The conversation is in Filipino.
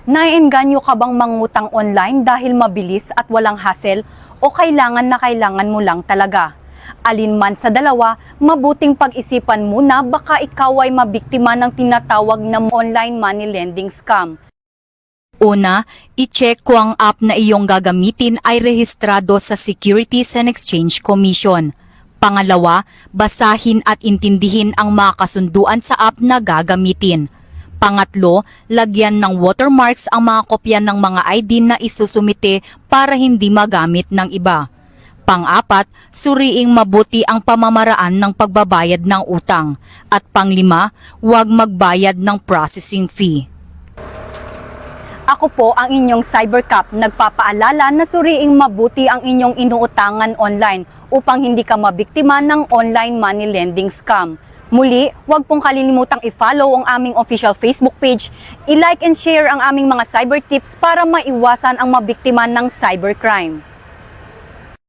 Naiengganyo ka bang mangutang online dahil mabilis at walang hassle o kailangan na kailangan mo lang talaga? Alin man sa dalawa, mabuting pag-isipan muna baka ikaw ay mabiktima ng tinatawag na online money lending scam. Una, i-check kung ang app na iyong gagamitin ay rehistrado sa Securities and Exchange Commission. Pangalawa, basahin at intindihin ang mga kasunduan sa app na gagamitin. Pangatlo, lagyan ng watermarks ang mga kopya ng mga ID na isusumite para hindi magamit ng iba. Pang-apat, suriing mabuti ang pamamaraan ng pagbabayad ng utang. At panglima, huwag magbayad ng processing fee. Ako po ang inyong Cybercap, nagpapaalala na suriing mabuti ang inyong inuutangan online upang hindi ka mabiktima ng online money lending scam. Muli, huwag pong kalilimutang i-follow ang aming official Facebook page, i-like and share ang aming mga cyber tips para maiwasan ang mabiktima ng cybercrime.